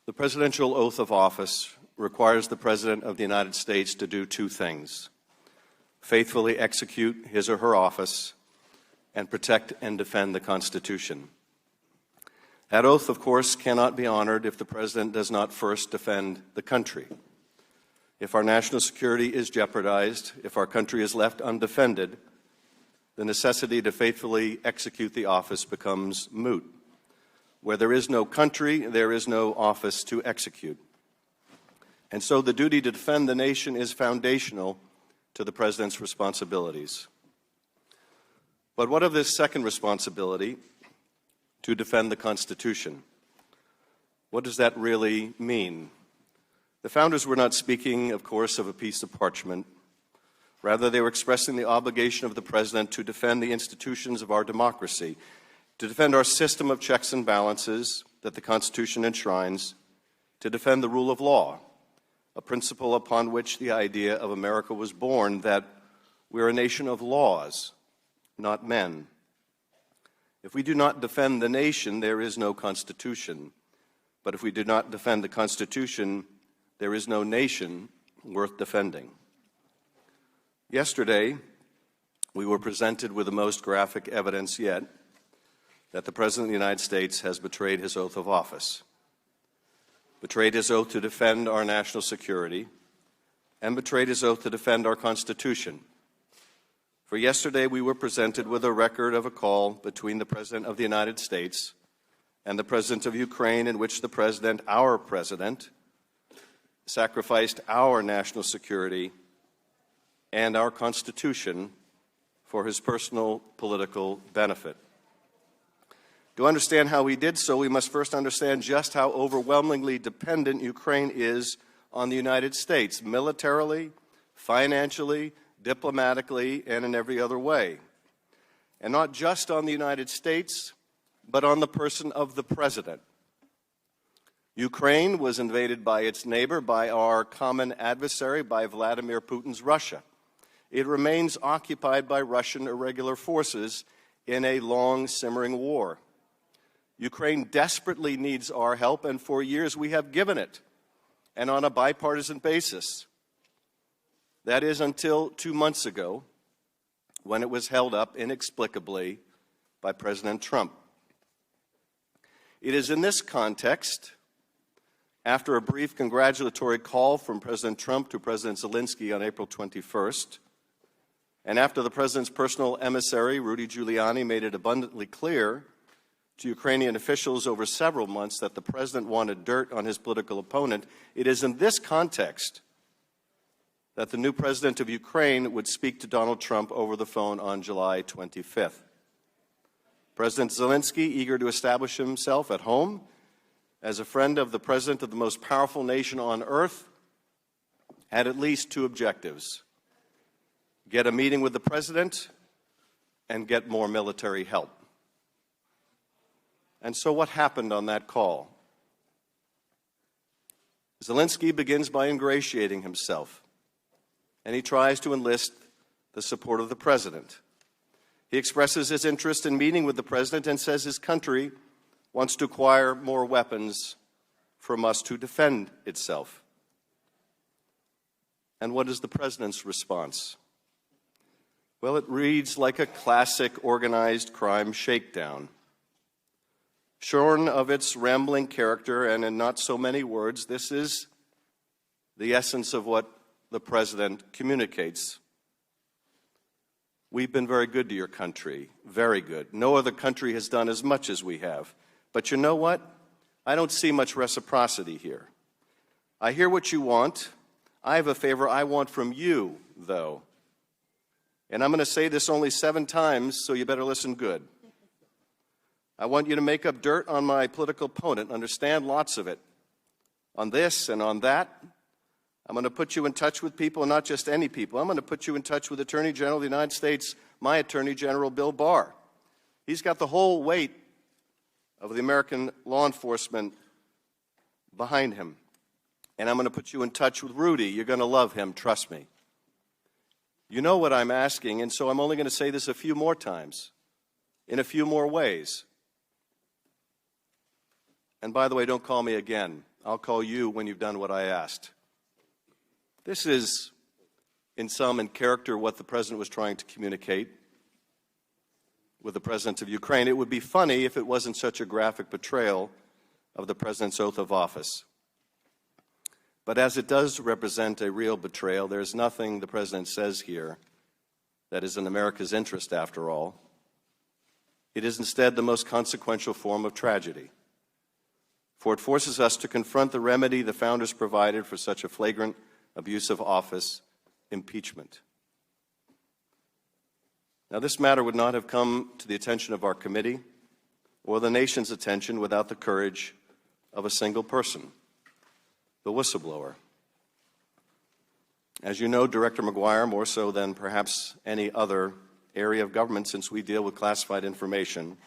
The presidential oath of office requires the President of the United States to do two things: faithfully execute his or her office and protect and defend the Constitution. That oath, of course, cannot be honored if the President does not first defend the country. If our national security is jeopardized, if our country is left undefended, the necessity to faithfully execute the office becomes moot. Where there is no country, there is no office to execute. And so the duty to defend the nation is foundational to the President's responsibilities. But what of this second responsibility, to defend the Constitution? What does that really mean? The founders were not speaking, of course, of a piece of parchment. Rather, they were expressing the obligation of the President to defend the institutions of our democracy, to defend our system of checks and balances that the Constitution enshrines, to defend the rule of law, a principle upon which the idea of America was born, that we're a nation of laws, not men. If we do not defend the nation, there is no Constitution. But if we do not defend the Constitution, there is no nation worth defending. Yesterday, we were presented with the most graphic evidence yet that the President of the United States has betrayed his oath of office, betrayed his oath to defend our national security, and betrayed his oath to defend our Constitution. For yesterday, we were presented with a record of a call between the President of the United States and the President of Ukraine, in which the President, our President, sacrificed our national security and our Constitution for his personal political benefit. To understand how he did so, we must first understand just how overwhelmingly dependent Ukraine is on the United States, militarily, financially, diplomatically, and in every other way. And not just on the United States, but on the person of the President. Ukraine was invaded by its neighbor, by our common adversary, by Vladimir Putin's Russia. It remains occupied by Russian irregular forces in a long, simmering war. Ukraine desperately needs our help, and for years we have given it, and on a bipartisan basis. That is until 2 months ago, when it was held up inexplicably by President Trump. It is in this context, after a brief congratulatory call from President Trump to President Zelensky on April 21st, and after the President's personal emissary, Rudy Giuliani, made it abundantly clear to Ukrainian officials over several months that the President wanted dirt on his political opponent, it is in this context that the new President of Ukraine would speak to Donald Trump over the phone on July 25th. President Zelensky, eager to establish himself at home as a friend of the President of the most powerful nation on earth, had at least two objectives: get a meeting with the President and get more military help. And so what happened on that call? Zelensky begins by ingratiating himself, and he tries to enlist the support of the President. He expresses his interest in meeting with the President and says his country wants to acquire more weapons from us to defend itself. And what is the President's response? Well, it reads like a classic organized crime shakedown. Shorn of its rambling character and in not so many words, this is the essence of what the President communicates. We've been very good to your country, very good. No other country has done as much as we have. But you know what? I don't see much reciprocity here. I hear what you want. I have a favor I want from you, though. And I'm going to say this only 7 times, so you better listen good. I want you to make up dirt on my political opponent, understand lots of it, on this and on that. I'm going to put you in touch with people, and not just any people. I'm going to put you in touch with Attorney General of the United States, my Attorney General, Bill Barr. He's got the whole weight of the American law enforcement behind him. And I'm going to put you in touch with Rudy. You're going to love him, trust me. You know what I'm asking, and so I'm only going to say this a few more times, in a few more ways. And by the way, don't call me again. I'll call you when you've done what I asked. This is, in sum and character, what the President was trying to communicate with the President of Ukraine. It would be funny if it wasn't such a graphic portrayal of the President's oath of office. But as it does represent a real betrayal, there's nothing the President says here that is in America's interest, after all. It is instead the most consequential form of tragedy, for it forces us to confront the remedy the founders provided for such a flagrant abuse of office: impeachment. Now, this matter would not have come to the attention of our committee or the nation's attention without the courage of a single person, the whistleblower. As you know, Director McGuire, more so than perhaps any other area of government since we deal with classified information,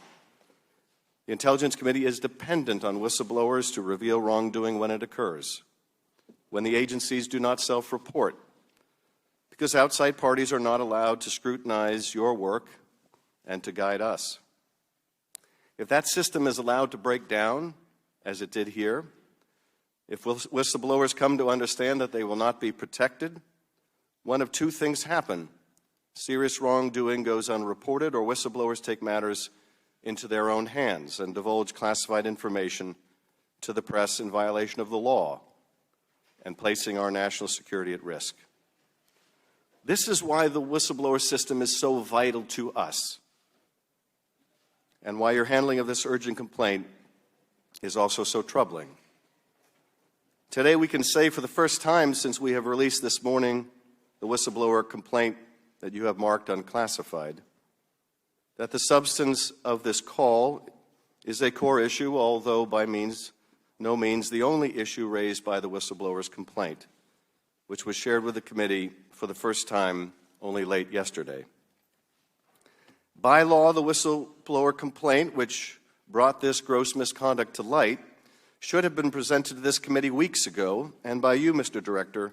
the Intelligence Committee is dependent on whistleblowers to reveal wrongdoing when it occurs, when the agencies do not self-report, because outside parties are not allowed to scrutinize your work and to guide us. If that system is allowed to break down, as it did here, if whistleblowers come to understand that they will not be protected, one of two things happen: serious wrongdoing goes unreported, or whistleblowers take matters into their own hands and divulge classified information to the press in violation of the law and placing our national security at risk. This is why the whistleblower system is so vital to us, and why your handling of this urgent complaint is also so troubling. Today we can say for the first time since we have released this morning the whistleblower complaint that you have marked unclassified, that the substance of this call is a core issue, although by no means the only issue raised by the whistleblower's complaint, which was shared with the committee for the first time only late yesterday. By law, the whistleblower complaint, which brought this gross misconduct to light, should have been presented to this committee weeks ago, and by you, Mr. Director,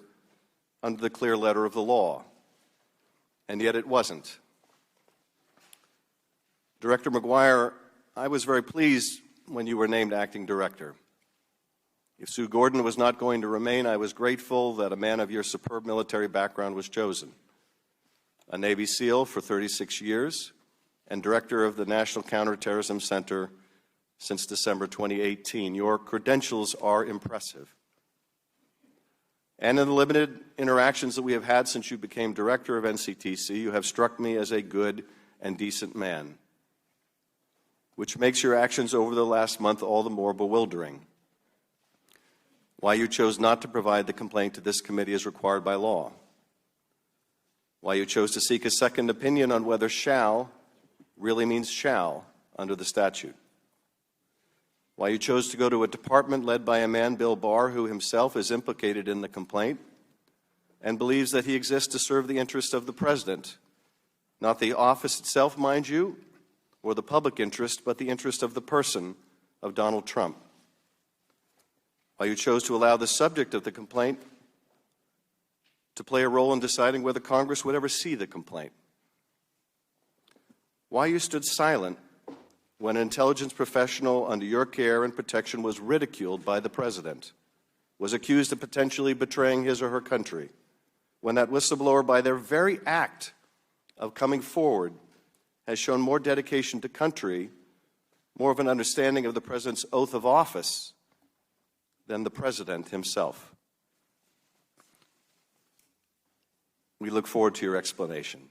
under the clear letter of the law. And yet it wasn't. Director McGuire, I was very pleased when you were named acting director. If Sue Gordon was not going to remain, I was grateful that a man of your superb military background was chosen. A Navy SEAL for 36 years and director of the National Counterterrorism Center since December 2018. Your credentials are impressive. And in the limited interactions that we have had since you became director of NCTC, you have struck me as a good and decent man, which makes your actions over the last month all the more bewildering. Why you chose not to provide the complaint to this committee is required by law. Why you chose to seek a second opinion on whether shall really means shall under the statute. Why you chose to go to a department led by a man, Bill Barr, who himself is implicated in the complaint and believes that he exists to serve the interest of the President, not the office itself, mind you, or the public interest, but the interest of the person of Donald Trump. Why you chose to allow the subject of the complaint to play a role in deciding whether Congress would ever see the complaint. Why you stood silent when an intelligence professional under your care and protection was ridiculed by the President, was accused of potentially betraying his or her country, when that whistleblower, by their very act of coming forward, has shown more dedication to country, more of an understanding of the President's oath of office than the President himself. We look forward to your explanation.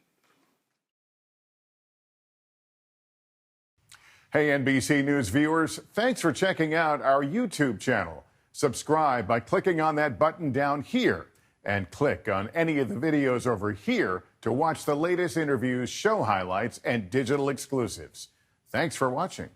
Hey, NBC News viewers, thanks for checking out our YouTube channel. Subscribe by clicking on that button down here and click on any of the videos over here to watch the latest interviews, show highlights, and digital exclusives. Thanks for watching.